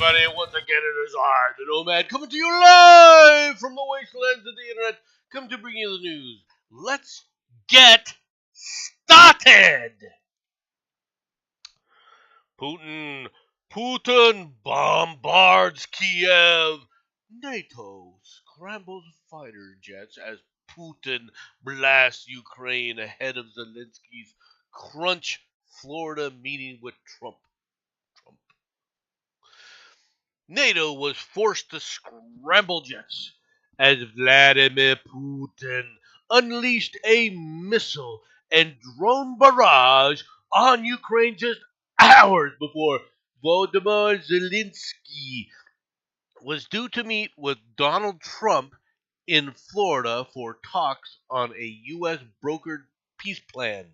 everybody, and once again it is I, the Nomad, coming to you live from the wastelands of the internet, come to bring you the news. Let's get started! Putin bombards Kiev. NATO scrambles fighter jets as Putin blasts Ukraine ahead of Zelensky's crunch Florida meeting with Trump. NATO was forced to scramble jets as Vladimir Putin unleashed a missile and drone barrage on Ukraine just hours before Volodymyr Zelensky was due to meet with Donald Trump in Florida for talks on a U.S. brokered peace plan.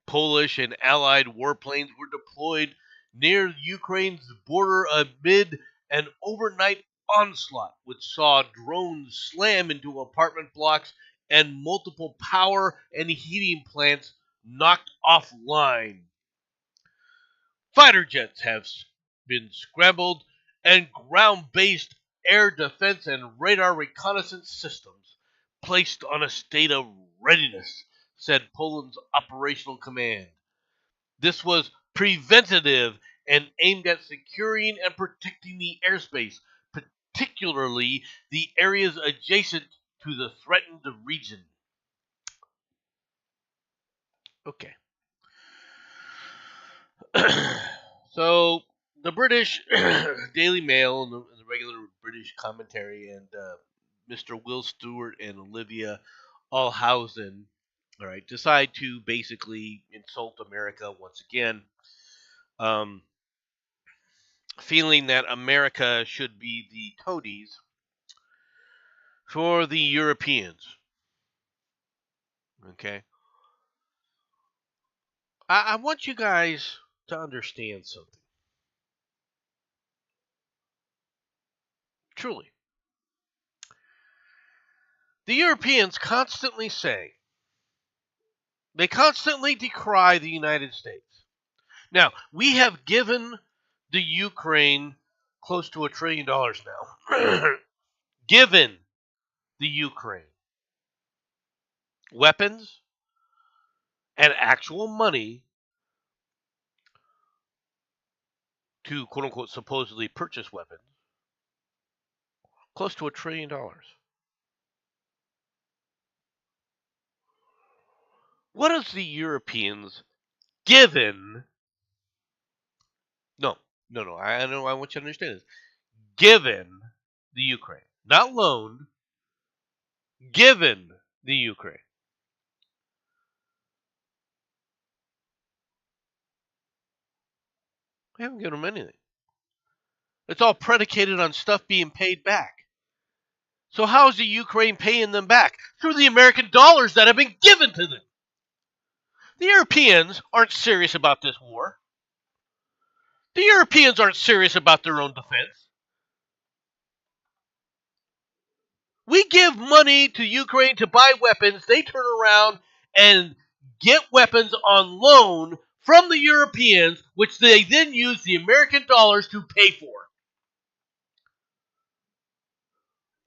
Polish and allied warplanes were deployed near Ukraine's border amid an overnight onslaught, which saw drones slam into apartment blocks and multiple power and heating plants knocked offline. Fighter jets have been scrambled, and ground-based air defense and radar reconnaissance systems placed on a state of readiness, said Poland's operational command. This was preventative and aimed at securing and protecting the airspace, particularly the areas adjacent to the threatened region. Okay. So, the British Daily Mail and the regular British commentary and Mr. Will Stewart and Olivia Alhausen, all right, decide to basically insult America once again, feeling that America should be the toadies for the Europeans. Okay? I want you guys to understand something. Truly. The Europeans constantly say, they constantly decry the United States. Now, we have given the Ukraine close to $1 trillion now. Given the Ukraine weapons and actual money to quote unquote supposedly purchase weapons, close to $1 trillion. What has the Europeans given? No. I know. I want you to understand this. Given the Ukraine, not loaned. Given the Ukraine. We haven't given them anything. It's all predicated on stuff being paid back. So how is the Ukraine paying them back? Through the American dollars that have been given to them. The Europeans aren't serious about this war. The Europeans aren't serious about their own defense. We give money to Ukraine to buy weapons. They turn around and get weapons on loan from the Europeans, which they then use the American dollars to pay for.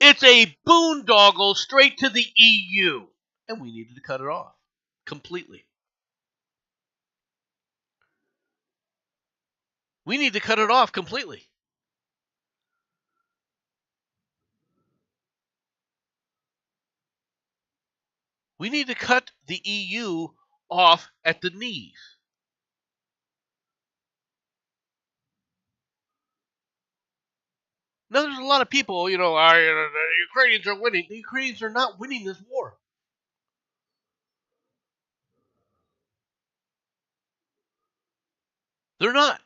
It's a boondoggle straight to the EU. And we needed to cut it off completely. We need to cut it off completely. We need to cut the EU off at the knees. Now, there's a lot of people, the Ukrainians are winning. The Ukrainians are not winning this war. They're not.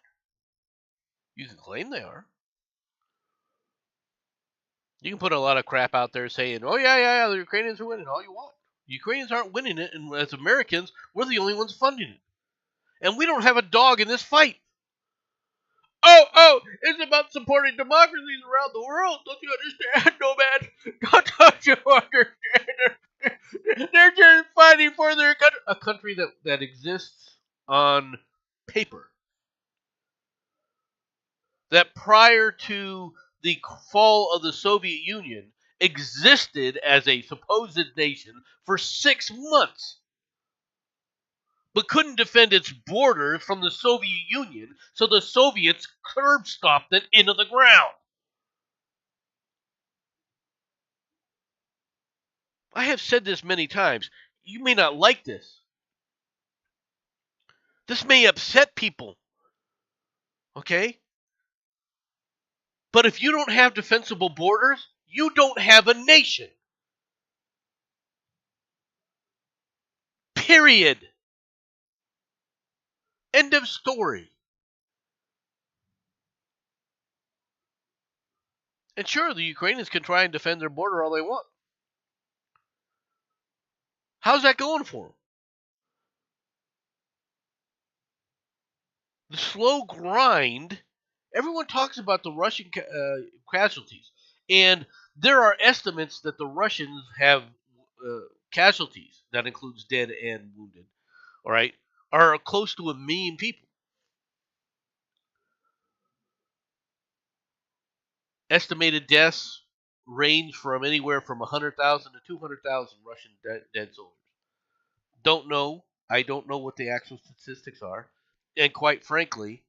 You can claim they are. You can put a lot of crap out there saying, oh, yeah, the Ukrainians are winning all you want. The Ukrainians aren't winning it, and as Americans, we're the only ones funding it. And we don't have a dog in this fight. Oh, it's about supporting democracies around the world. Don't you understand, Nomad? Don't you understand? They're just fighting for their country. A country that exists on paper. that prior to the fall of the Soviet Union existed as a supposed nation for 6 months, but couldn't defend its borders from the Soviet Union, so the Soviets curb stomped it into the ground. I have said this many times. You may not like this. This may upset people, okay? But if you don't have defensible borders, you don't have a nation. Period. End of story. And sure, the Ukrainians can try and defend their border all they want. How's that going for them? The slow grind. Everyone talks about the Russian casualties, and there are estimates that the Russians have casualties that includes dead and wounded. All right, are close to 1 million people. Estimated deaths range from anywhere from 100,000 to 200,000 Russian dead soldiers. Don't know. I don't know what the actual statistics are, and quite frankly,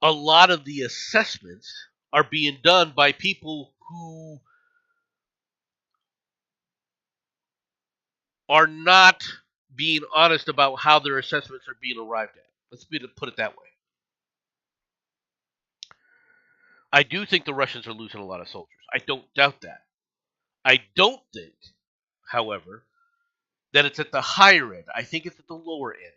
a lot of the assessments are being done by people who are not being honest about how their assessments are being arrived at. Let's put it that way. I do think the Russians are losing a lot of soldiers. I don't doubt that. I don't think, however, that it's at the higher end. I think it's at the lower end.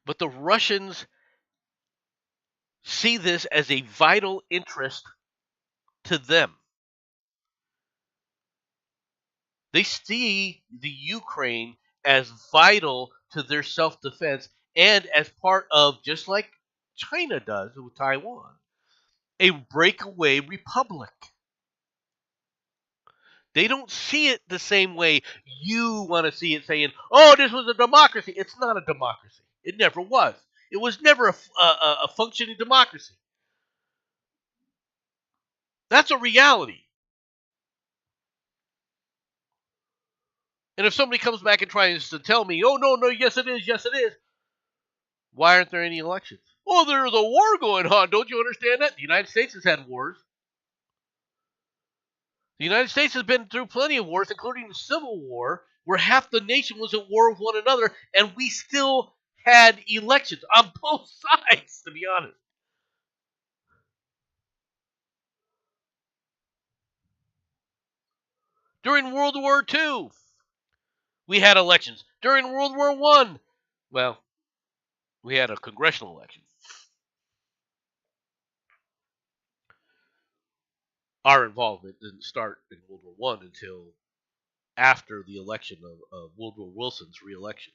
But the Russians see this as a vital interest to them. They see the Ukraine as vital to their self defense and as part of, just like China does with Taiwan, a breakaway republic. They don't see it the same way you want to see it, saying, oh, this was a democracy. It's not a democracy. It never was. It was never a functioning democracy. That's a reality. And if somebody comes back and tries to tell me, oh, no, no, yes, it is, why aren't there any elections? Oh, there's a war going on. Don't you understand that? The United States has had wars. The United States has been through plenty of wars, including the Civil War, where half the nation was at war with one another, and we still had elections on both sides, to be honest. During World War II, we had elections. During World War I, well, we had a congressional election. Our involvement didn't start in World War I until after the election of Woodrow Wilson's reelection.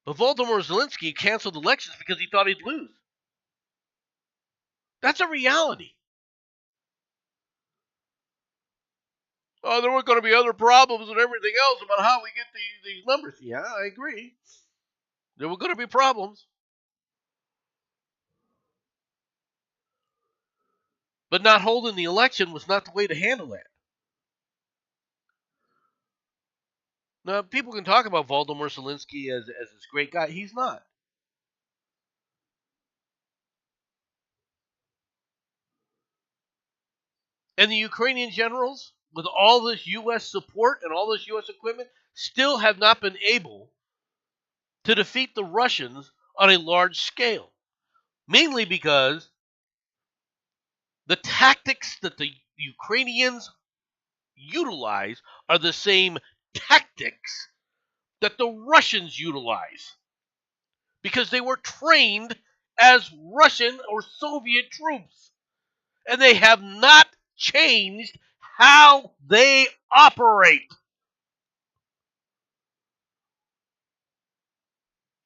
But Volodymyr Zelensky canceled elections because he thought he'd lose. That's a reality. Oh, there were going to be other problems and everything else about how we get these numbers. Yeah, I agree. There were going to be problems. But not holding the election was not the way to handle that. Now, people can talk about Volodymyr Zelensky as this great guy. He's not. And the Ukrainian generals, with all this U.S. support and all this U.S. equipment, still have not been able to defeat the Russians on a large scale. Mainly because the tactics that the Ukrainians utilize are the same tactics that the Russians utilize. Because they were trained as Russian or Soviet troops. And they have not changed how they operate.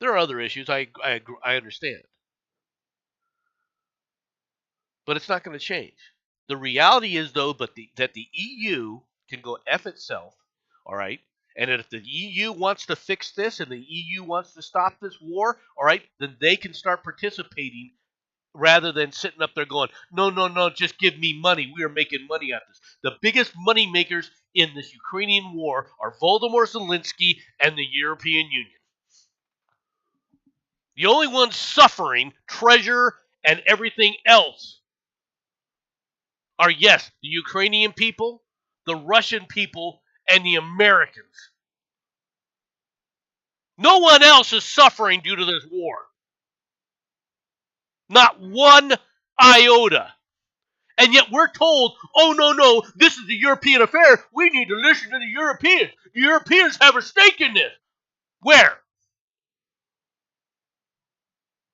There are other issues, I understand. But it's not going to change. The reality is, though, that the EU can go F itself, all right? And if the EU wants to fix this and the EU wants to stop this war, all right, then they can start participating rather than sitting up there going, no, no, no, just give me money. We are making money out of this. The biggest money makers in this Ukrainian war are Volodymyr Zelensky and the European Union. The only ones suffering treasure and everything else are, yes, the Ukrainian people, the Russian people, and the Americans. No one else is suffering due to this war. Not one iota. And yet we're told, oh, no, no, this is a European affair. We need to listen to the Europeans. The Europeans have a stake in this. Where?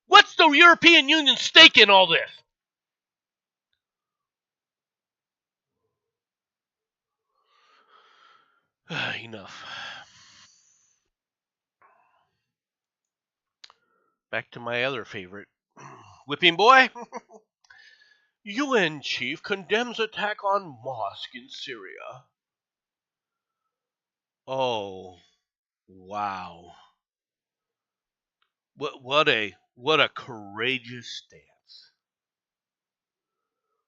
What's the European Union's stake in all this? Enough. Back to my other favorite. Whipping boy. UN chief condemns attack on mosque in Syria. Oh, wow. What a courageous stance.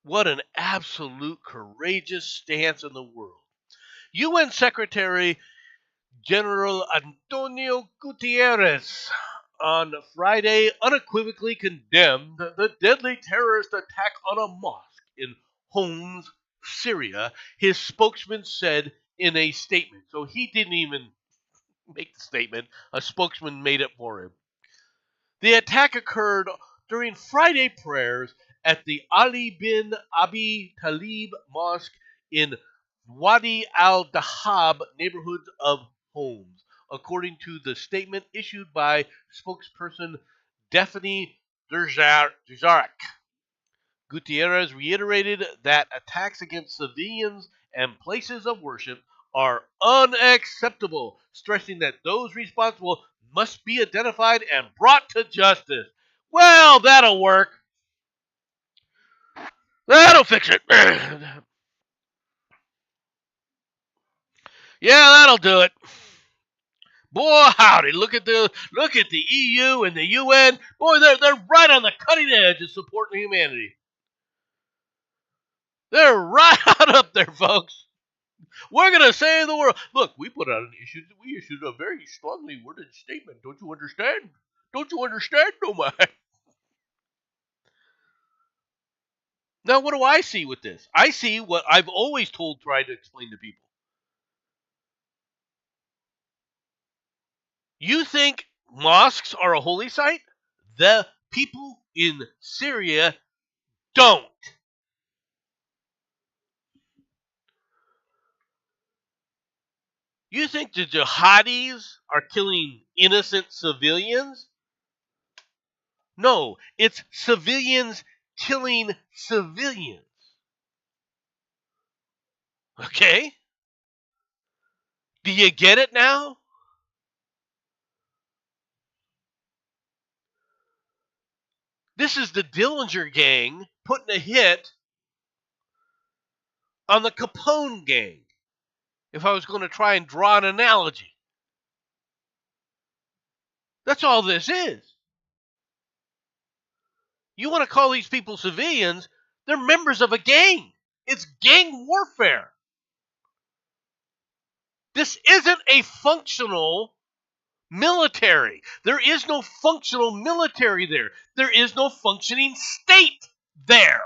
What an absolute courageous stance in the world. UN Secretary General Antonio Gutierrez on Friday unequivocally condemned the deadly terrorist attack on a mosque in Homs, Syria, his spokesman said in a statement. So he didn't even make the statement, a spokesman made it for him. The attack occurred during Friday prayers at the Ali bin Abi Talib Mosque in Wadi al-Dahab neighborhood of Homs, according to the statement issued by spokesperson Daphne Dujarric. Gutierrez reiterated that attacks against civilians and places of worship are unacceptable, stressing that those responsible must be identified and brought to justice. Well, that'll work. That'll fix it. Yeah, that'll do it. Boy, howdy! Look at the EU and the UN. Boy, they're right on the cutting edge of supporting humanity. They're right on up there, folks. We're gonna save the world. Look, we put out we issued a very strongly worded statement. Don't you understand? Don't you understand, no man? Now, what do I see with this? I see what I've always tried to explain to people. You think mosques are a holy site? The people in Syria don't. You think the jihadis are killing innocent civilians? No, it's civilians killing civilians. Okay? Do you get it now? This is the Dillinger gang putting a hit on the Capone gang. If I was going to try and draw an analogy, that's all this is. You want to call these people civilians, they're members of a gang. It's gang warfare. This isn't a functional military. There is no functional military there. There is no functioning state there.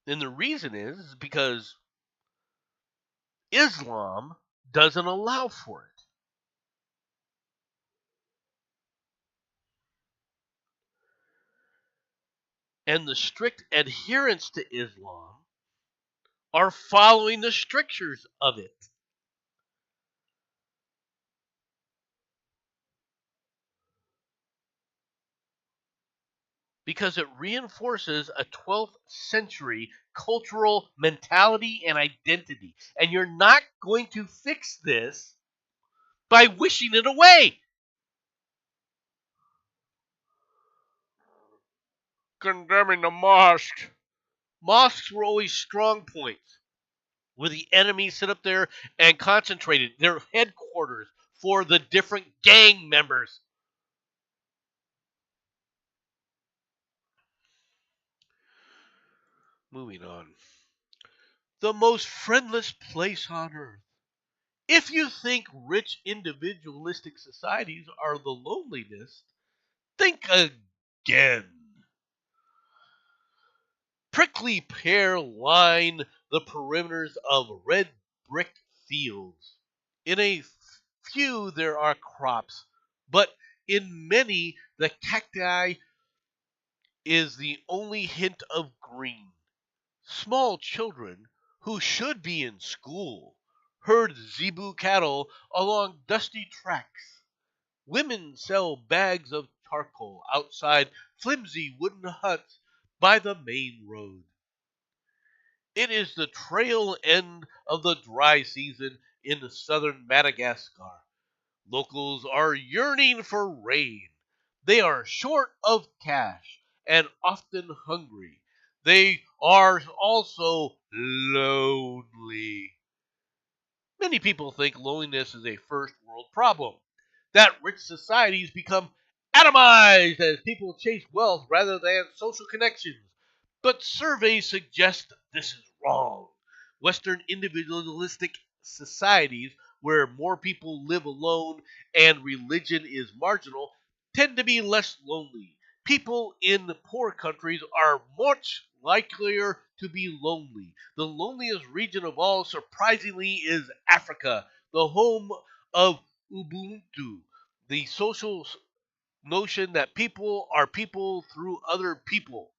And the reason is because Islam doesn't allow for it. And the strict adherents to Islam are following the strictures of it. Because it reinforces a 12th century cultural mentality and identity. And you're not going to fix this by wishing it away. condemning the mosques. Mosques were always strong points where the enemy sit up there and concentrated their headquarters for the different gang members. Moving on. The most friendless place on earth. If you think rich individualistic societies are the loneliness, think again. Prickly pear line the perimeters of red brick fields. In a few there are crops, but in many the cacti is the only hint of green. Small children who should be in school herd zebu cattle along dusty tracks. Women sell bags of charcoal outside flimsy wooden huts by the main road. It is the trail end of the dry season in southern Madagascar. Locals are yearning for rain. They are short of cash and often hungry. They are also lonely. Many people think loneliness is a first world problem, that rich societies become atomized as people chase wealth rather than social connections. But surveys suggest this is wrong. Western individualistic societies, where more people live alone and religion is marginal, tend to be less lonely. People in poor countries are much likelier to be lonely. The loneliest region of all, surprisingly, is Africa, the home of Ubuntu, the social notion that people are people through other people.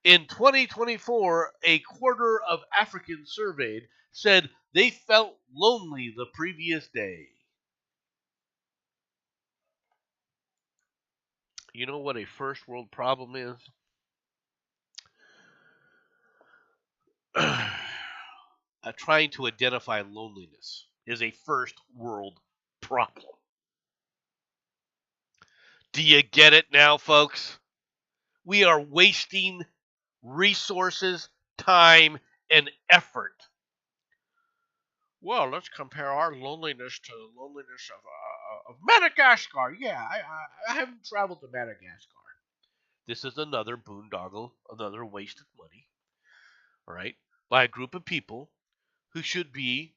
In 2024, a quarter of Africans surveyed said they felt lonely the previous day. You know what a first world problem is? Trying to identify loneliness is a first world problem. Do you get it now, folks? We are wasting resources, time, and effort. Well, let's compare our loneliness to the loneliness of Madagascar. Yeah, I haven't traveled to Madagascar. This is another boondoggle, another waste of money, all right, by a group of people who should be,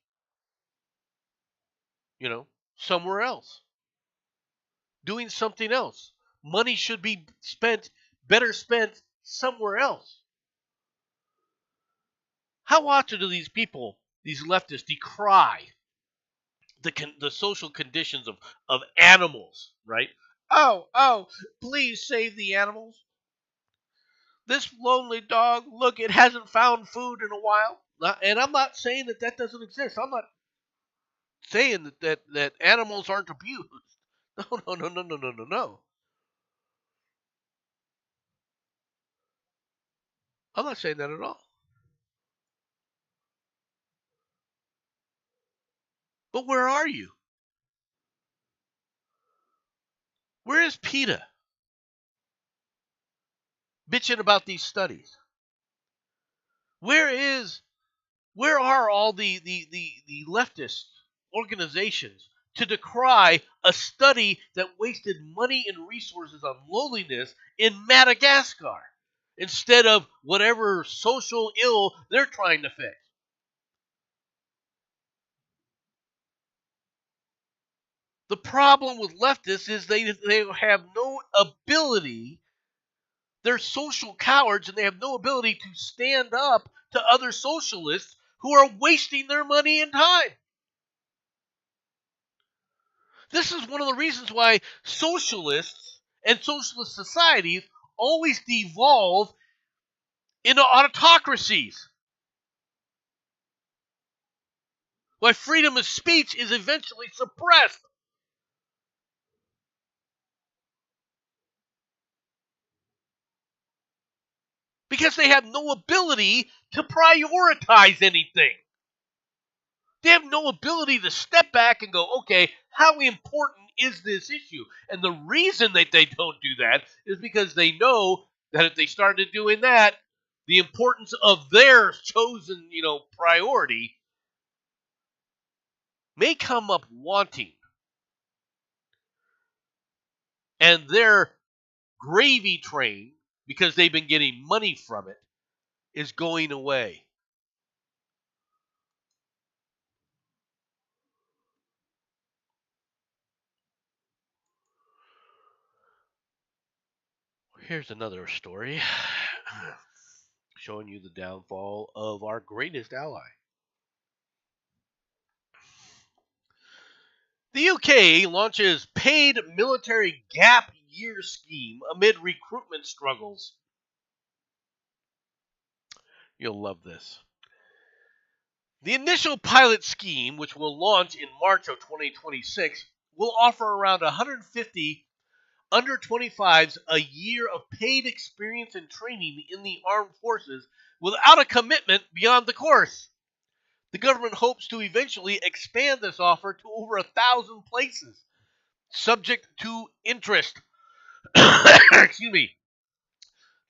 you know, somewhere else, doing something else. Money should be spent, better spent somewhere else. How often do these people, these leftists, decry the social conditions of animals, right? Oh, please save the animals. This lonely dog, look, it hasn't found food in a while. And I'm not saying that that doesn't exist. I'm not saying that animals aren't abused. No. I'm not saying that at all. But where are you? Where is PETA bitching about these studies? Where is where are all the leftist organizations to decry a study that wasted money and resources on loneliness in Madagascar instead of whatever social ill they're trying to fix? The problem with leftists is they have no ability. They're social cowards and they have no ability to stand up to other socialists who are wasting their money and time. This is one of the reasons why socialists and socialist societies always devolve into autocracies. Why freedom of speech is eventually suppressed. Because they have no ability to prioritize anything. They have no ability to step back and go, okay, how important is this issue? And the reason that they don't do that is because they know that if they started doing that, the importance of their chosen, priority may come up wanting. And their gravy train, because they've been getting money from it, is going away. Here's another story showing you the downfall of our greatest ally. The UK launches paid military gap year scheme amid recruitment struggles. You'll love this. The initial pilot scheme, which will launch in March of 2026, will offer around 150 under 25s a year of paid experience and training in the armed forces without a commitment beyond the course. The government hopes to eventually expand this offer to over 1,000 places, subject to interest. Excuse me.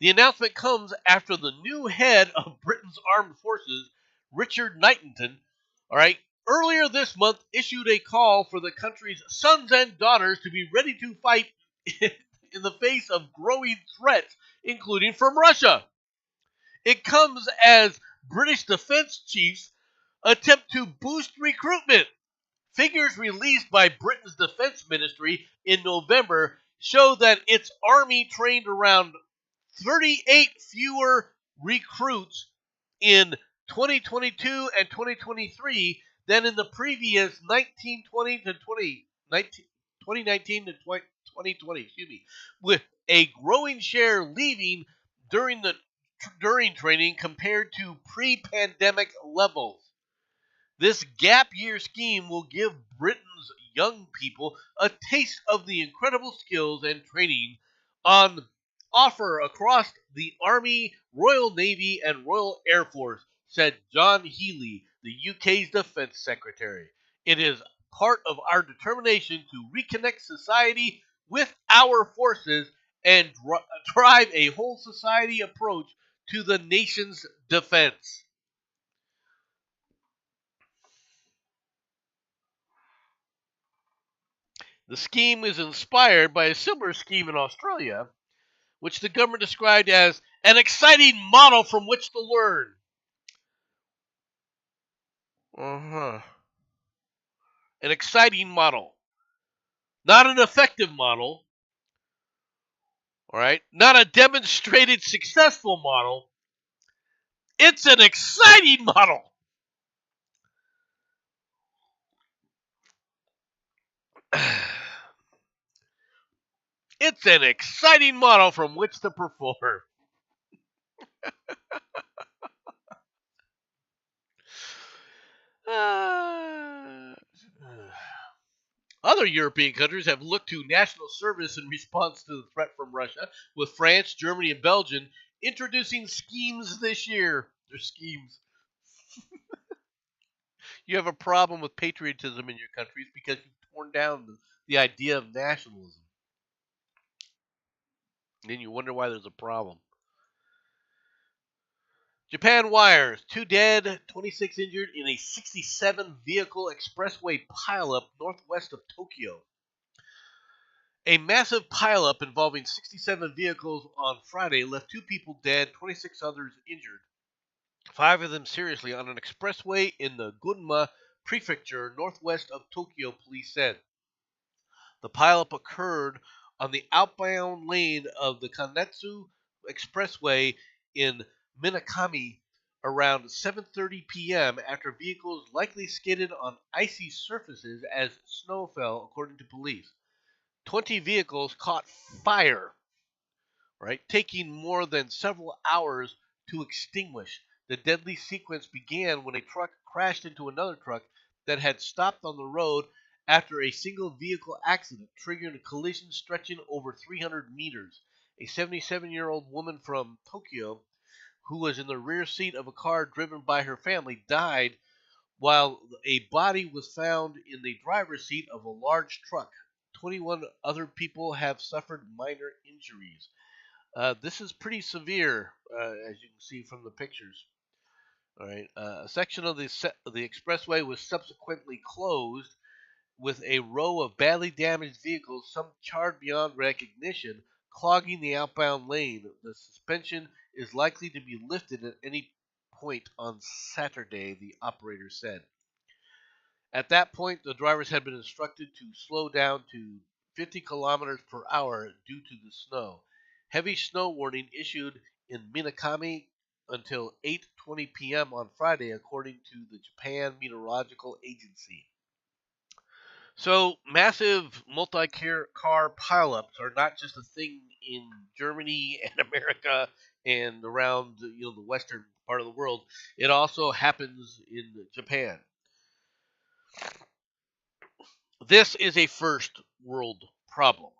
The announcement comes after the new head of Britain's armed forces, Richard Knighton, all right, earlier this month issued a call for the country's sons and daughters to be ready to fight in the face of growing threats, including from Russia. It comes as British defense chiefs attempt to boost recruitment. Figures released by Britain's defense ministry in November show that its army trained around 38 fewer recruits in 2022 and 2023 than in the previous 1920 to 2019 to 2020, with a growing share leaving during training compared to pre-pandemic levels. This gap year scheme will give Britain's young people a taste of the incredible skills and training on offer across the Army, Royal Navy, and Royal Air Force, said John Healey, the UK's Defence Secretary. It is part of our determination to reconnect society with our forces and drive a whole society approach to the nation's defense. The scheme is inspired by a similar scheme in Australia, which the government described as an exciting model from which to learn. Uh-huh. An exciting model. Not an effective model. All right? Not a demonstrated successful model. It's an exciting model. It's an exciting model from which to perform. Uh, Other European countries have looked to national service in response to the threat from Russia, with France, Germany, and Belgium introducing schemes this year. They're schemes. You have a problem with patriotism in your countries because you've torn down the idea of nationalism. And then you wonder why there's a problem. Japan wires, 2 dead, 26 injured in a 67 vehicle expressway pileup northwest of Tokyo. A massive pileup involving 67 vehicles on Friday left 2 people dead, 26 others injured, 5 of them seriously, on an expressway in the Gunma prefecture northwest of Tokyo, police said. The pileup occurred on the outbound lane of the Kanetsu Expressway in Minakami around 7:30 p.m. after vehicles likely skidded on icy surfaces as snow fell, according to police. 20 vehicles caught fire, right, taking more than several hours to extinguish. The deadly sequence began when a truck crashed into another truck that had stopped on the road after a single vehicle accident, triggering a collision stretching over 300 meters. A 77-year-old woman from Tokyo, who was in the rear seat of a car driven by her family, died, while a body was found in the driver's seat of a large truck. 21 other people have suffered minor injuries. This is pretty severe, as you can see from the pictures. All right, a section of the expressway was subsequently closed with a row of badly damaged vehicles, some charred beyond recognition, clogging the outbound lane. The suspension is likely to be lifted at any point on Saturday, the operator said. At that point, the drivers had been instructed to slow down to 50 kilometers per hour due to the snow. Heavy snow warning issued in Minakami until 8:20 p.m. on Friday, according to the Japan Meteorological Agency. So, massive multi-car pileups are not just a thing in Germany and America and around the western part of the world. It also happens in Japan. This is a first world problem.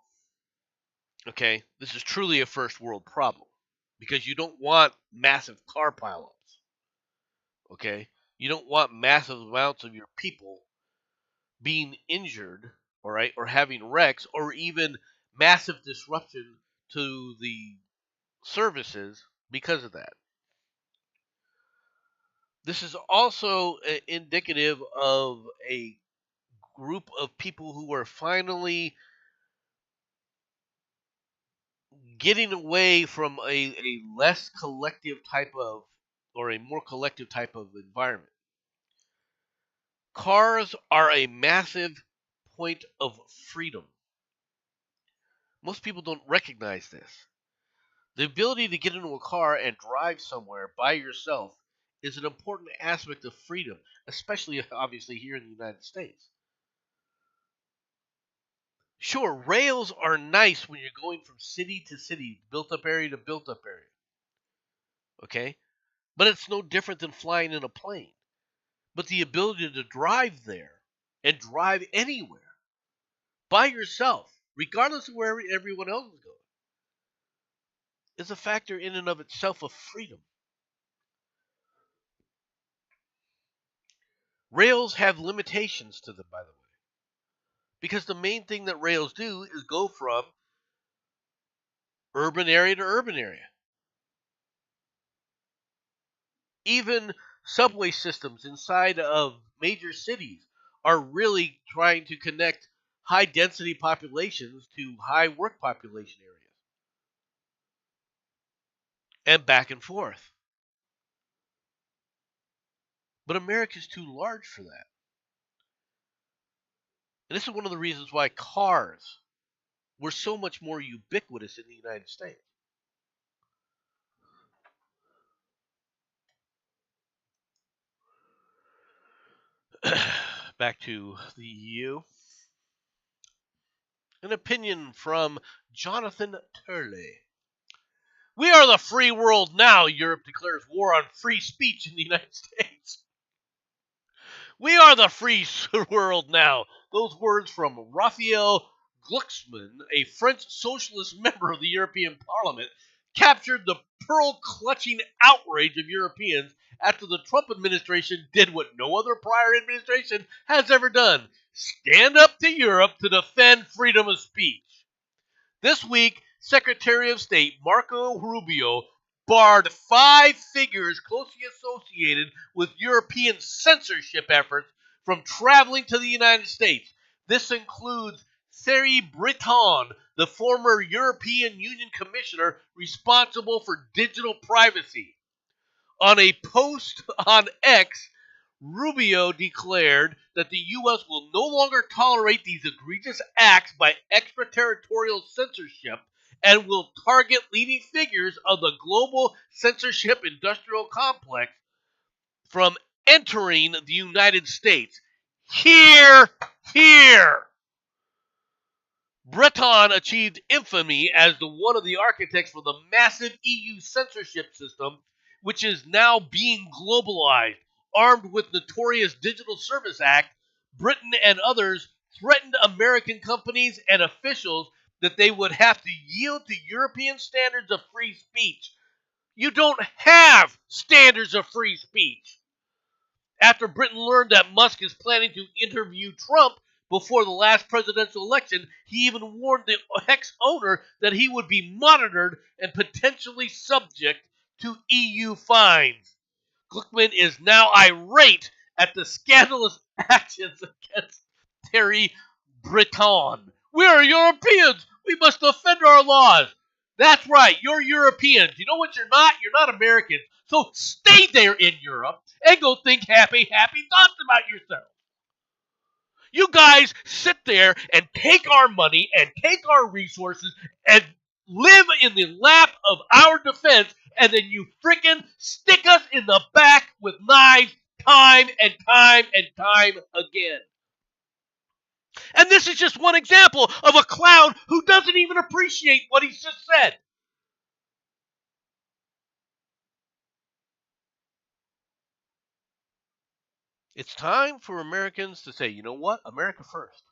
Okay, this is truly a first world problem because you don't want massive car pileups. Okay, you don't want massive amounts of your people being injured, all right, or having wrecks, or even massive disruption to the services because of that. This is also indicative of a group of people who are finally getting away from a less collective type of, or a more collective type of environment. Cars are a massive point of freedom. Most people don't recognize this. The ability to get into a car and drive somewhere by yourself is an important aspect of freedom, especially obviously here in the United States. Sure, rails are nice when you're going from city to city, built up area to built up area. Okay? But it's no different than flying in a plane. But the ability to drive there and drive anywhere by yourself, regardless of where everyone else is going, is a factor in and of itself of freedom. Rails have limitations to them, by the way, because the main thing that rails do is go from urban area to urban area. Even subway systems inside of major cities are really trying to connect high density populations to high work population areas and back and forth. But America's too large for that. And this is one of the reasons why cars were so much more ubiquitous in the United States. Back to the EU. An opinion from Jonathan Turley. We are the free world now, Europe declares war on free speech in the United States. We are the free world now. Those words from Raphael Glucksmann, a French socialist member of the European Parliament, captured the pearl-clutching outrage of Europeans after the Trump administration did what no other prior administration has ever done: stand up to Europe to defend freedom of speech. This week, Secretary of State Marco Rubio barred 5 figures closely associated with European censorship efforts from traveling to the United States. This includes Thierry Breton, the former European Union Commissioner responsible for digital privacy. On a post on X, Rubio declared that the U.S. will no longer tolerate these egregious acts by extraterritorial censorship and will target leading figures of the global censorship industrial complex from entering the United States. Hear, hear! Breton achieved infamy as one of the architects for the massive EU censorship system, which is now being globalized. Armed with notorious Digital Service Act, Britain and others threatened American companies and officials that they would have to yield to European standards of free speech. You don't have standards of free speech. After Britain learned that Musk is planning to interview Trump before the last presidential election, he even warned the ex-owner that he would be monitored and potentially subject to EU fines. Glickman is now irate at the scandalous actions against Thierry Breton. We are Europeans. We must defend our laws. That's right. You're Europeans. You know what you're not? You're not Americans. So stay there in Europe and go think happy thoughts about yourself. You guys sit there and take our money and take our resources and live in the lap of our defense, and then you freaking stick us in the back with knives time and time and time again. And this is just one example of a clown who doesn't even appreciate what he's just said. It's time for Americans to say, you know what? America first.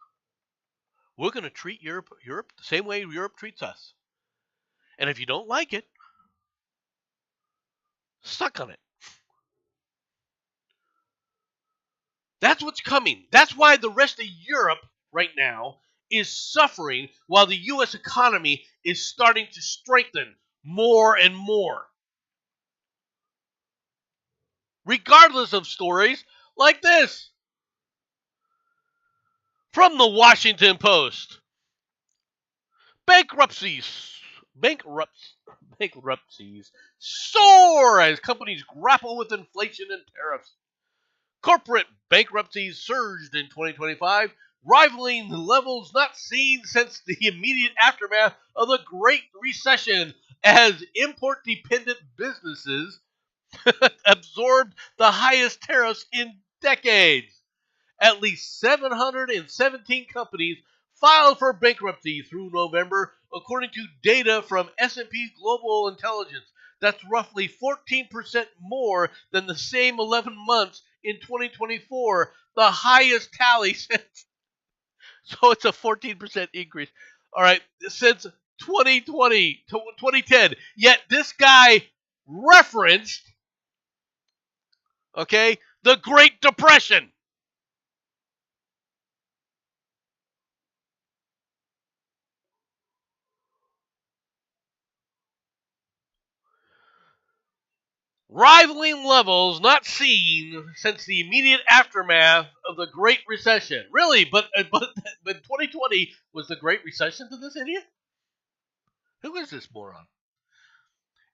We're going to treat Europe the same way Europe treats us. And if you don't like it, suck on it. That's what's coming. That's why the rest of Europe right now is suffering while the U.S. economy is starting to strengthen more and more. Regardless of stories like this from the Washington Post. Bankruptcies. Bankruptcies soar as companies grapple with inflation and tariffs. Corporate bankruptcies surged in 2025, rivaling the levels not seen since the immediate aftermath of the Great Recession, as import-dependent businesses absorbed the highest tariffs in decades. At least 717 companies filed for bankruptcy through November, according to data from S&P Global Intelligence. That's roughly 14% more than the same 11 months in 2024, the highest tally since. So it's a 14% increase. All right, since 2020 to 2010. Yet this guy referenced, okay, the Great Depression. Rivaling levels not seen since the immediate aftermath of the Great Recession. Really, but 2020 was the Great Recession to this idiot? Who is this moron?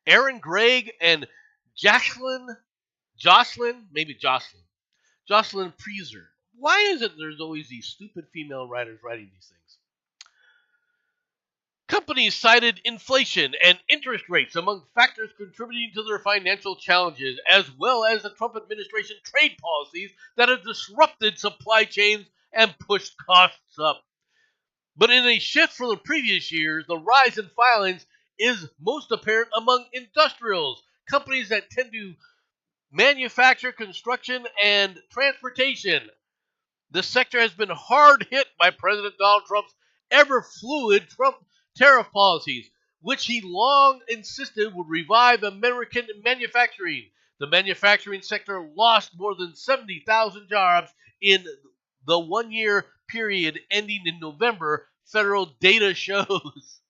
Aaron Gregg and Jocelyn Preezer. Why is it there's always these stupid female writers writing these things? Companies cited inflation and interest rates among factors contributing to their financial challenges, as well as the Trump administration trade policies that have disrupted supply chains and pushed costs up. But in a shift from the previous years, the rise in filings is most apparent among industrials, companies that tend to manufacture, construction, and transportation. The sector has been hard hit by President Donald Trump's ever fluid tariff policies, which he long insisted would revive American manufacturing. The manufacturing sector lost more than 70,000 jobs in the 1 year period ending in November, federal data shows.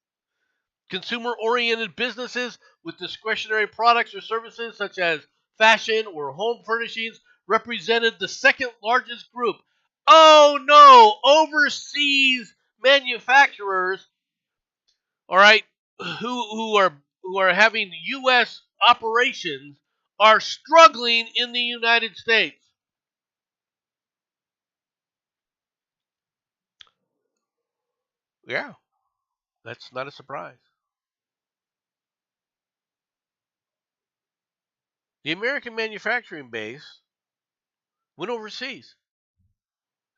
Consumer oriented businesses with discretionary products or services such as fashion or home furnishings represented the second largest group. Oh no, overseas manufacturers, all right, who are having US operations are struggling in the United States. Yeah, that's not a surprise. The American manufacturing base went overseas.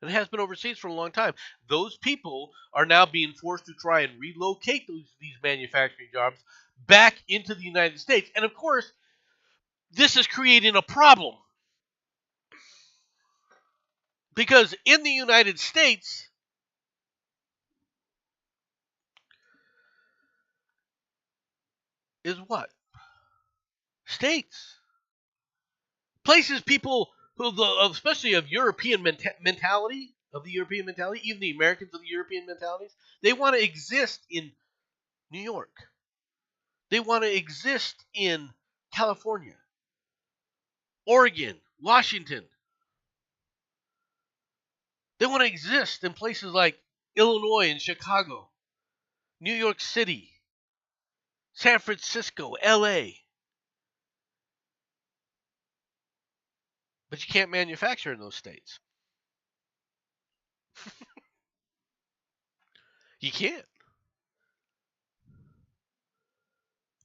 And it has been overseas for a long time. Those people are now being forced to try and relocate these manufacturing jobs back into the United States. And of course, this is creating a problem because in the United States is what? States. Places people who, especially of European mentality, of the European mentality, even the Americans of the European mentalities. They want to exist in New York. They want to exist in California, Oregon, Washington. They want to exist in places like Illinois and Chicago, New York City, San Francisco, LA. But you can't manufacture in those states. You can't.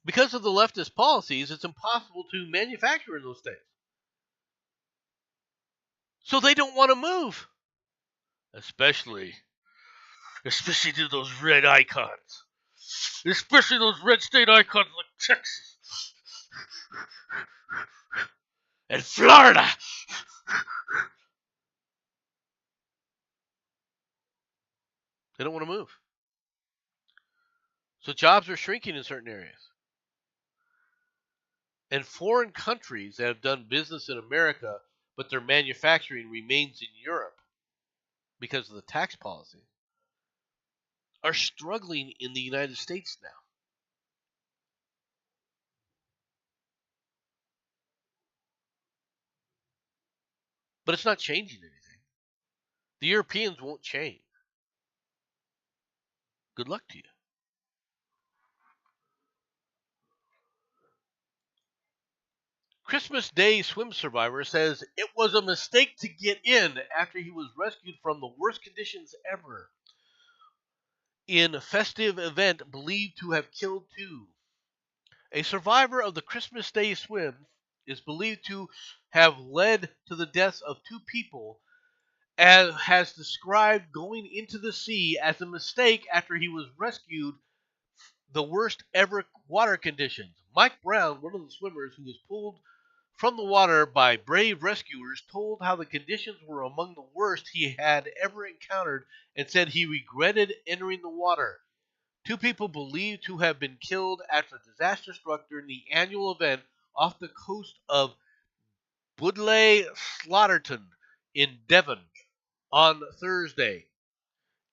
Because of the leftist policies, it's impossible to manufacture in those states. So they don't want to move. Especially to those red icons. Especially those red state icons like Texas and Florida. They don't want to move. So jobs are shrinking in certain areas. And foreign countries that have done business in America, but their manufacturing remains in Europe because of the tax policy, are struggling in the United States now. But it's not changing anything. The Europeans won't change. Good luck to you. Christmas Day swim survivor says it was a mistake to get in after he was rescued from the worst conditions ever in a festive event believed to have killed two. A survivor of the Christmas Day swim is believed to have led to the deaths of two people, and has described going into the sea as a mistake after he was rescued the worst ever water conditions. Mike Brown, one of the swimmers who was pulled from the water by brave rescuers, told how the conditions were among the worst he had ever encountered and said he regretted entering the water. Two people believed to have been killed after a disaster struck during the annual event off the coast of Budleigh Slaughterton in Devon on Thursday.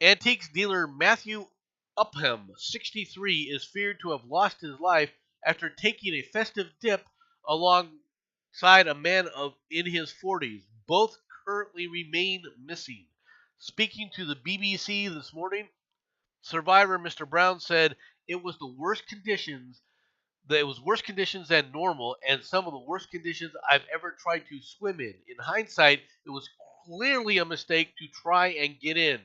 Antiques dealer Matthew Upham, 63, is feared to have lost his life after taking a festive dip alongside a man in his 40s. Both currently remain missing. Speaking to the BBC this morning, survivor Mr. Brown said it was worse conditions than normal and some of the worst conditions I've ever tried to swim in. In hindsight, it was clearly a mistake to try and get in.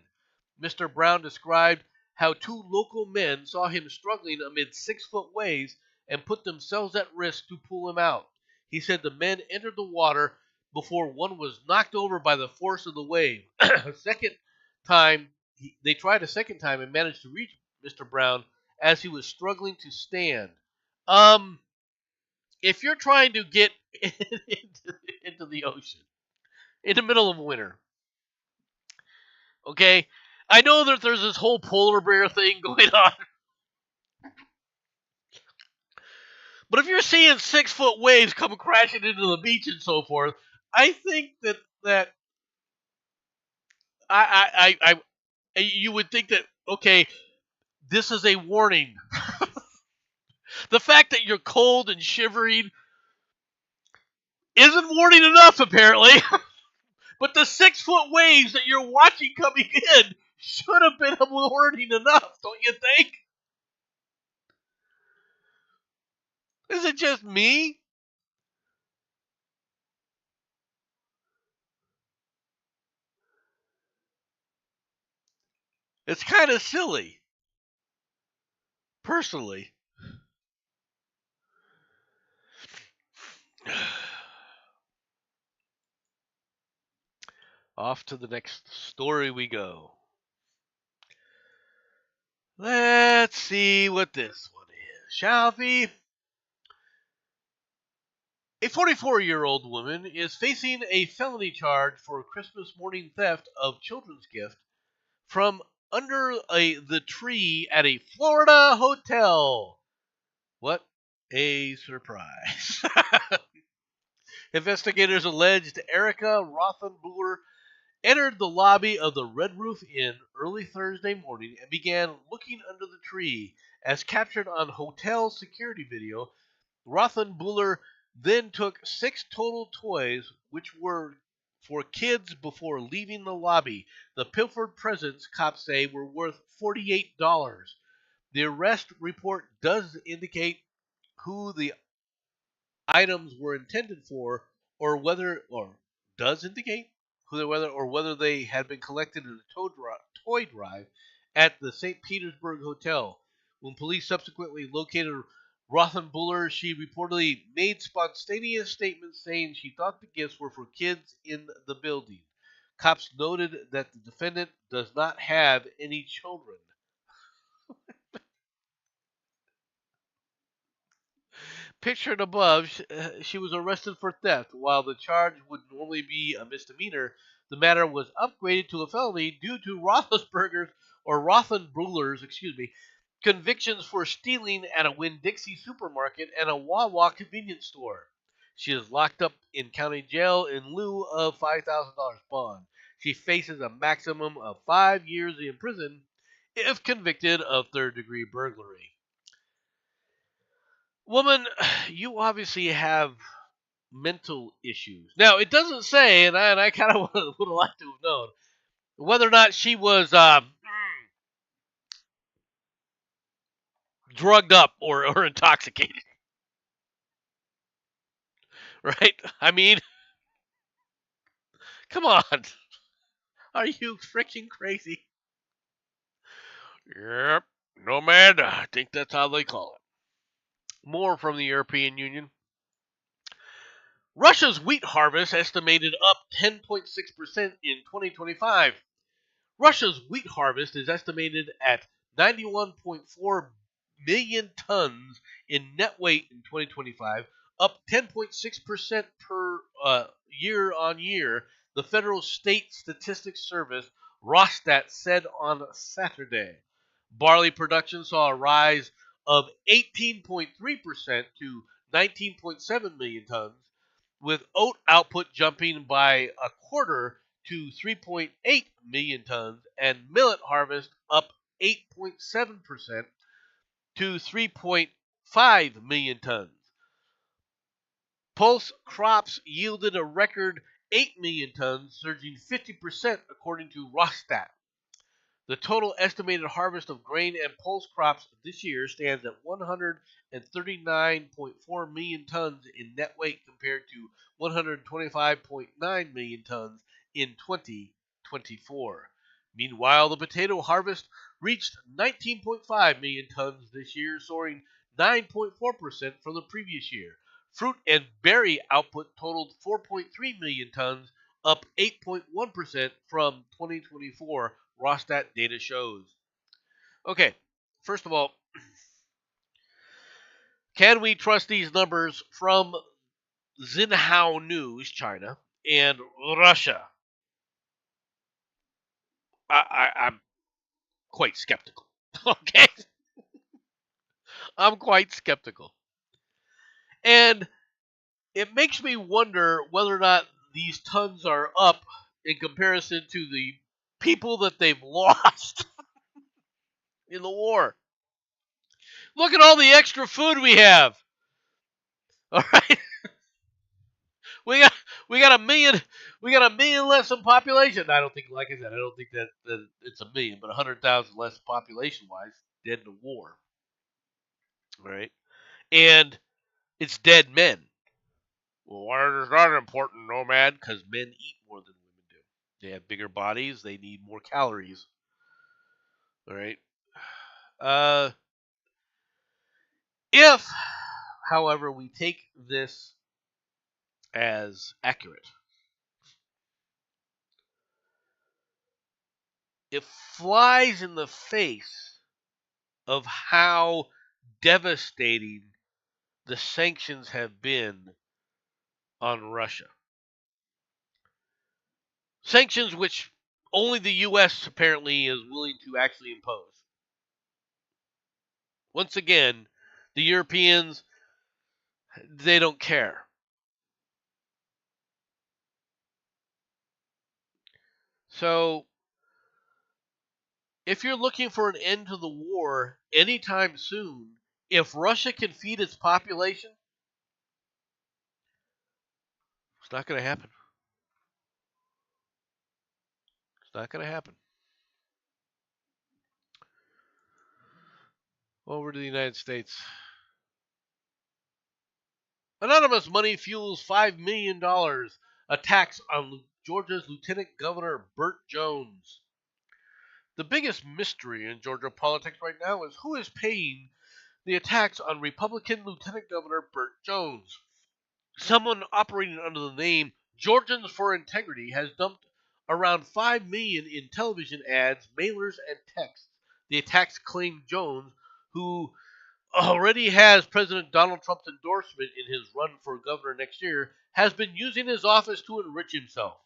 Mr. Brown described how two local men saw him struggling amid 6-foot waves and put themselves at risk to pull him out. He said the men entered the water before one was knocked over by the force of the wave. They tried a second time and managed to reach Mr. Brown as he was struggling to stand. If you're trying to get into the ocean in the middle of winter, okay, I know that there's this whole polar bear thing going on, but if you're seeing 6-foot waves come crashing into the beach and so forth, I think that you would think that, okay, this is a warning. The fact that you're cold and shivering isn't warning enough, apparently. But the 6-foot waves that you're watching coming in should have been a warning enough, don't you think? Is it just me? It's kind of silly, personally. Off to the next story we go. Let's see what this one is, shall we? A 44-year-old woman is facing a felony charge for Christmas morning theft of children's gift from under the tree at a Florida hotel. What a surprise. Investigators alleged Erica Rothenbuehler entered the lobby of the Red Roof Inn early Thursday morning and began looking under the tree. As captured on hotel security video, Rothenbuehler then took 6 total toys, which were for kids, before leaving the lobby. The pilfered presents, cops say, were worth $48. The arrest report does indicate who the items were intended for, or does indicate whether they had been collected in a toy drive at the St. Petersburg hotel. When police subsequently located Rothenbuehler, she reportedly made spontaneous statements saying she thought the gifts were for kids in the building. Cops noted that the defendant does not have any children. Pictured above, she was arrested for theft. While the charge would normally be a misdemeanor, the matter was upgraded to a felony due to Rothenbuehler's, convictions for stealing at a Winn-Dixie supermarket and a Wawa convenience store. She is locked up in county jail in lieu of $5,000 bond. She faces a maximum of 5 years in prison if convicted of third-degree burglary. Woman, you obviously have mental issues. Now, it doesn't say, and I kind of would have liked to have known, whether or not she was drugged up or intoxicated. Right? I mean, come on. Are you freaking crazy? Yep. Nomad, I think that's how they call it. More from the European Union. Russia's wheat harvest estimated up 10.6% in 2025. Russia's wheat harvest is estimated at 91.4 million tons in net weight in 2025, up 10.6% per year on year, the Federal State Statistics Service, Rosstat, said on Saturday. Barley production saw a rise of 18.3% to 19.7 million tons, with oat output jumping by a quarter to 3.8 million tons, and millet harvest up 8.7% to 3.5 million tons. Pulse crops yielded a record 8 million tons, surging 50% according to Rosstat. The total estimated harvest of grain and pulse crops this year stands at 139.4 million tons in net weight compared to 125.9 million tons in 2024. Meanwhile, the potato harvest reached 19.5 million tons this year, soaring 9.4% from the previous year. Fruit and berry output totaled 4.3 million tons, up 8.1% from 2024, Rosstat data shows. Okay, first of all, can we trust these numbers from Xinhua News, China, and Russia? I'm quite skeptical. Okay? I'm quite skeptical. And it makes me wonder whether or not these tons are up in comparison to the people that they've lost in the war. Look at all the extra food we have. All right, we got we got a million less in population. I don't think, like I said, I don't think that it's a million, but 100,000 less population wise dead in the war. All right, and it's dead men. Well, why is that important, Nomad? Because men eat more than women do. They have bigger bodies. They need more calories. All right. Uh, if, however, we take this as accurate, it flies in the face of how devastating the sanctions have been on Russia. Sanctions which only the U.S. apparently is willing to actually impose. Once again, the Europeans, they don't care. So, if you're looking for an end to the war anytime soon, if Russia can feed its population, it's not going to happen. It's not going to happen. Over to the United States. Anonymous money fuels $5 million attacks on Georgia's Lieutenant Governor Burt Jones. The biggest mystery in Georgia politics right now is who is paying the attacks on Republican Lieutenant Governor Burt Jones. Someone operating under the name Georgians for Integrity has dumped around $5 million in television ads, mailers, and texts. The attacks claim Jones, who already has President Donald Trump's endorsement in his run for governor next year, has been using his office to enrich himself.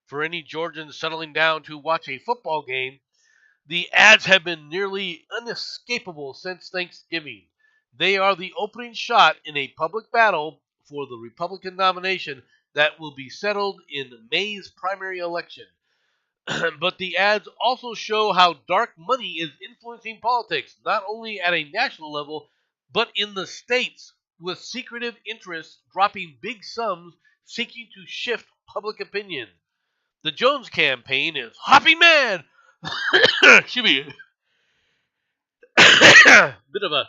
For any Georgians settling down to watch a football game, the ads have been nearly unescapable since Thanksgiving. They are the opening shot in a public battle for the Republican nomination that will be settled in May's primary election. But the ads also show how dark money is influencing politics, not only at a national level, but in the states, with secretive interests dropping big sums seeking to shift public opinion. The Jones campaign is hopping mad. Excuse me. bit of a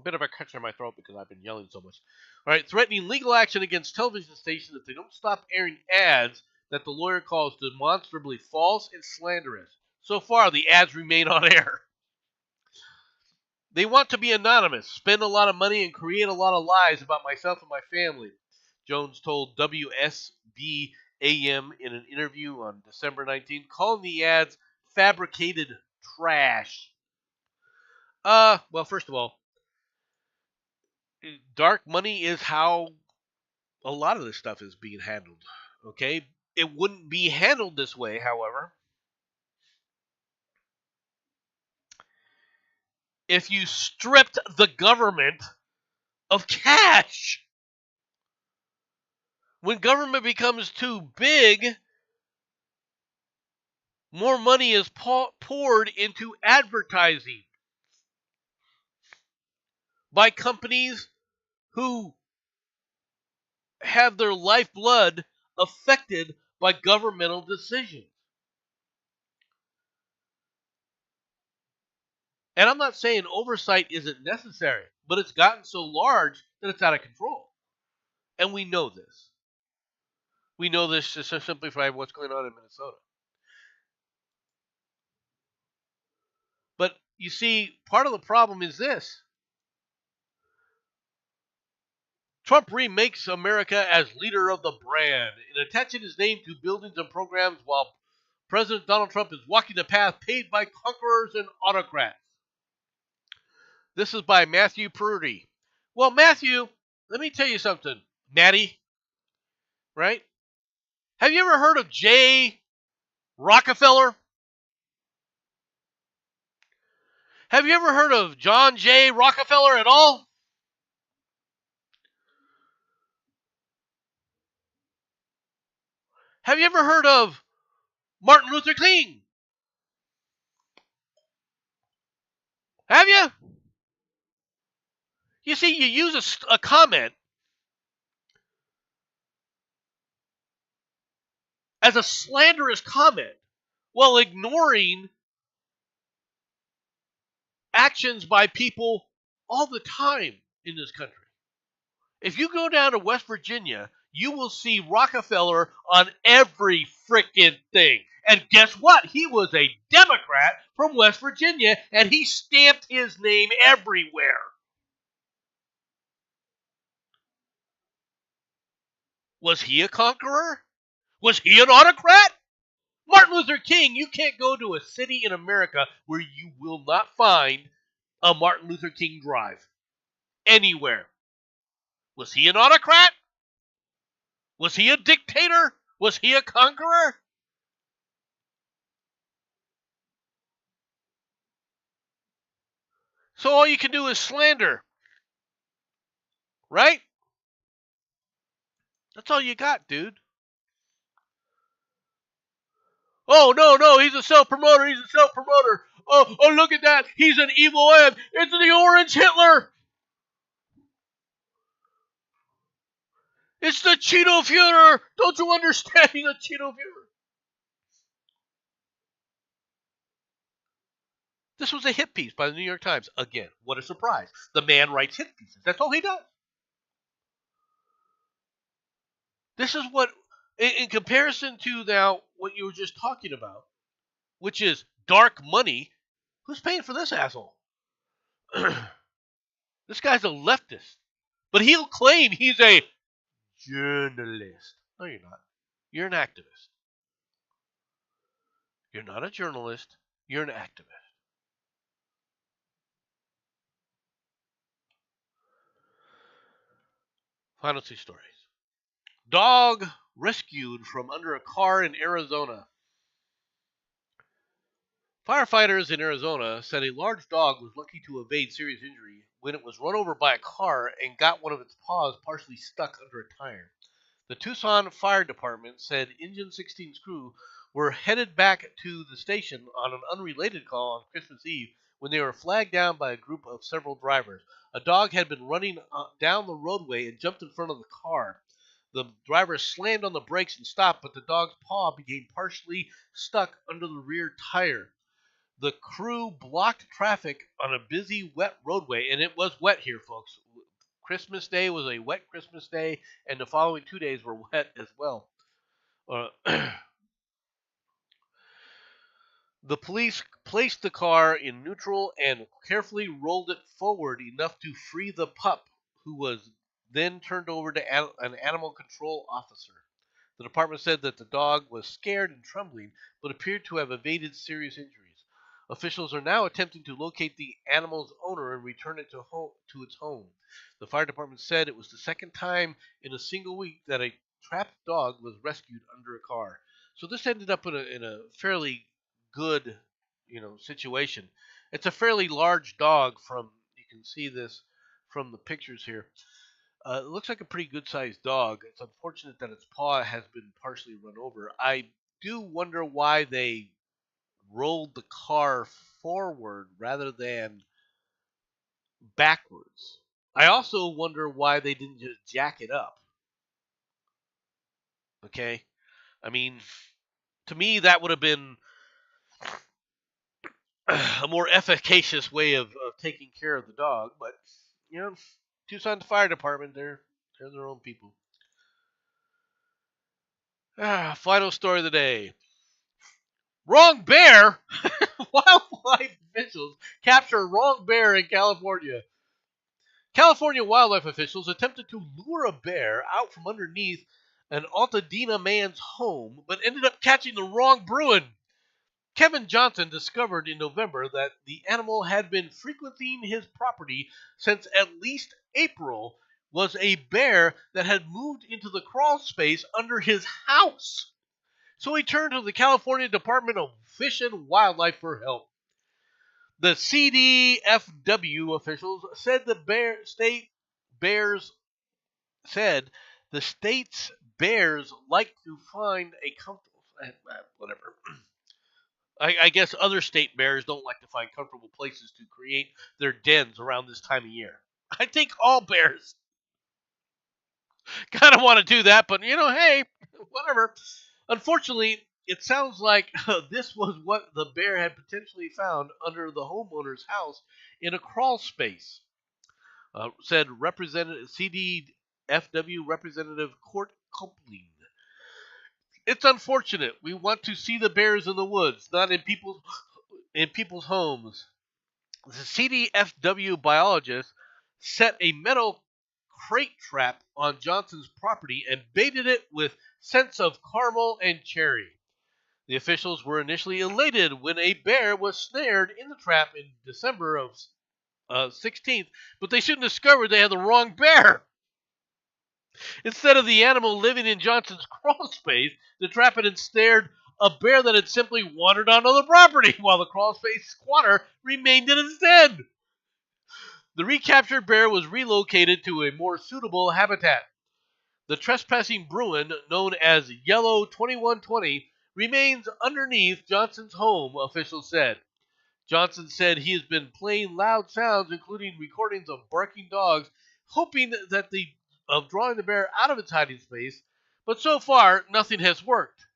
bit of a catch in my throat because I've been yelling so much. All right, threatening legal action against television stations if they don't stop airing ads that the lawyer calls demonstrably false and slanderous. So far, the ads remain on air. They want to be anonymous, spend a lot of money, and create a lot of lies about myself and my family, Jones told WSB AM in an interview on December 19th, calling the ads fabricated trash. Well, first of all, dark money is how a lot of this stuff is being handled. Okay? It wouldn't be handled this way, however, if you stripped the government of cash. When government becomes too big, more money is poured into advertising by companies who have their lifeblood affected by governmental decisions. And I'm not saying oversight isn't necessary, but it's gotten so large that it's out of control. And we know this. We know this to simplify what's going on in Minnesota. But you see, part of the problem is this. Trump remakes America as leader of the brand and attaching his name to buildings and programs while President Donald Trump is walking the path paved by conquerors and autocrats. This is by Matthew Purdy. Well, Matthew, let me tell you something. Matty, right? Have you ever heard of J. Rockefeller? Have you ever heard of John J. Rockefeller at all? Have you ever heard of Martin Luther King? Have you? You see, you use a comment as a slanderous comment while ignoring actions by people all the time in this country. If you go down to West Virginia, you will see Rockefeller on every frickin' thing. And guess what? He was a Democrat from West Virginia, and he stamped his name everywhere. Was he a conqueror? Was he an autocrat? Martin Luther King, you can't go to a city in America where you will not find a Martin Luther King drive. Anywhere. Was he an autocrat? Was he a dictator? Was he a conqueror? So all you can do is slander. Right? That's all you got, dude. Oh, no, no, he's a self-promoter. He's a self-promoter. Oh, look at that. He's an evil ant. It's the Orange Hitler. It's the Cheeto Führer. Don't you understand? He's a Cheeto Führer. This was a hit piece by the New York Times. Again, what a surprise. The man writes hit pieces. That's all he does. This is what, in comparison to now what you were just talking about, which is dark money, who's paying for this asshole? This guy's a leftist. But he'll claim he's a journalist. No, you're not. You're an activist. You're not a journalist. You're an activist. Final two stories. Dog rescued from under a car in Arizona. Firefighters in Arizona said a large dog was lucky to evade serious injury when it was run over by a car and got one of its paws partially stuck under a tire. The Tucson Fire Department said Engine 16's crew were headed back to the station on an unrelated call on Christmas Eve when they were flagged down by a group of several drivers. A dog had been running down the roadway and jumped in front of the car. The driver slammed on the brakes and stopped, but the dog's paw became partially stuck under the rear tire. The crew blocked traffic on a busy, wet roadway, and it was wet here, folks. Christmas Day was a wet Christmas Day, and the following 2 days were wet as well. The police placed the car in neutral and carefully rolled it forward enough to free the pup, who was then turned over to an animal control officer. The department said that the dog was scared and trembling, but appeared to have evaded serious injuries. Officials are now attempting to locate the animal's owner and return it to its home. The fire department said it was the second time in a single week that a trapped dog was rescued under a car. So this ended up in a fairly good, situation. It's a fairly large dog. You can see this from the pictures here. It looks like a pretty good sized dog. It's unfortunate that its paw has been partially run over. I do wonder why they rolled the car forward rather than backwards. I also wonder why they didn't just jack it up. Okay? I mean, to me, that would have been a more efficacious way of taking care of the dog. But, Tucson Fire Department, they're their own people. Final story of the day. Wrong bear! Wildlife officials capture wrong bear in California. California wildlife officials attempted to lure a bear out from underneath an Altadena man's home, but ended up catching the wrong Bruin. Kevin Johnson discovered in November that the animal had been frequenting his property since at least April, was a bear that had moved into the crawl space under his house. So he turned to the California Department of Fish and Wildlife for help. The CDFW officials said the state's bears like to find a comfortable whatever. I guess other state bears don't like to find comfortable places to create their dens around this time of year. I think all bears kind of want to do that, but hey, whatever. Unfortunately, it sounds like this was what the bear had potentially found under the homeowner's house in a crawl space, said CDFW Representative Court Copeland. It's unfortunate. We want to see the bears in the woods, not in people's homes. The CDFW biologist set a metal crate trap on Johnson's property and baited it with scents of caramel and cherry. The officials were initially elated when a bear was snared in the trap in December of 16th, but they soon discovered they had the wrong bear. Instead of the animal living in Johnson's crawl space, the trap had ensnared a bear that had simply wandered onto the property, while the crawl space squatter remained in its den. The recaptured bear was relocated to a more suitable habitat. The trespassing Bruin, known as Yellow 2120, remains underneath Johnson's home, officials said. Johnson said he has been playing loud sounds, including recordings of barking dogs, hoping that the of drawing the bear out of its hiding space, but so far nothing has worked.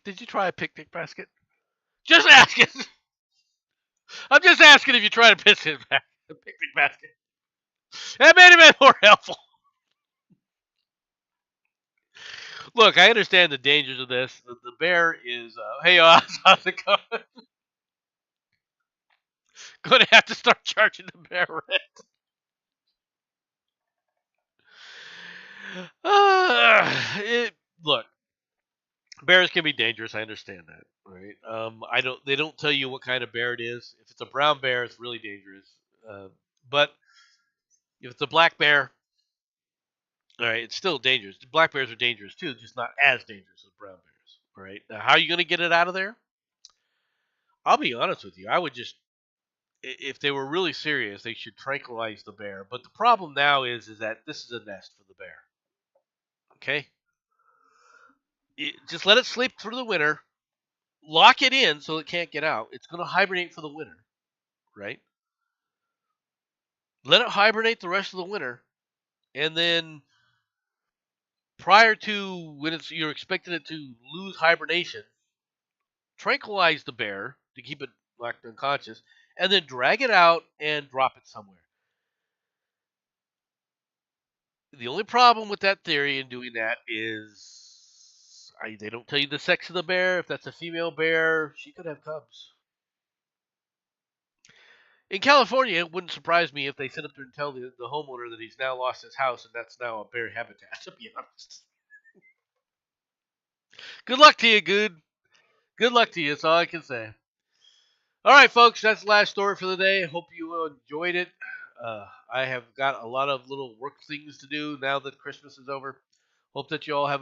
Did you try a picnic basket? Just asking. I'm just asking if you tried a picnic basket. That made it more helpful. Look, I understand the dangers of this. The bear is, hey, Oz, how's it going? Going to have to start charging the bear rent. Look, bears can be dangerous. I understand that, right? I don't. They don't tell you what kind of bear it is. If it's a brown bear, it's really dangerous. But if it's a black bear, all right, it's still dangerous. Black bears are dangerous too, just not as dangerous as brown bears. All right. Now, how are you going to get it out of there? I'll be honest with you. I would just, if they were really serious, they should tranquilize the bear. But the problem now is that this is a nest for the bear. Okay. Just let it sleep through the winter. Lock it in so it can't get out. It's going to hibernate for the winter, right? Let it hibernate the rest of the winter, and then prior to when you're expecting it to lose hibernation, tranquilize the bear to keep it locked unconscious, and then drag it out and drop it somewhere. The only problem with that theory and doing that is they don't tell you the sex of the bear. If that's a female bear, she could have cubs. In California, it wouldn't surprise me if they sit up there and tell the homeowner that he's now lost his house and that's now a bear habitat, to be honest. Good luck to you, good. Good luck to you. That's all I can say. All right, folks, that's the last story for the day. Hope you enjoyed it. I have got a lot of little work things to do now that Christmas is over. Hope that you all have a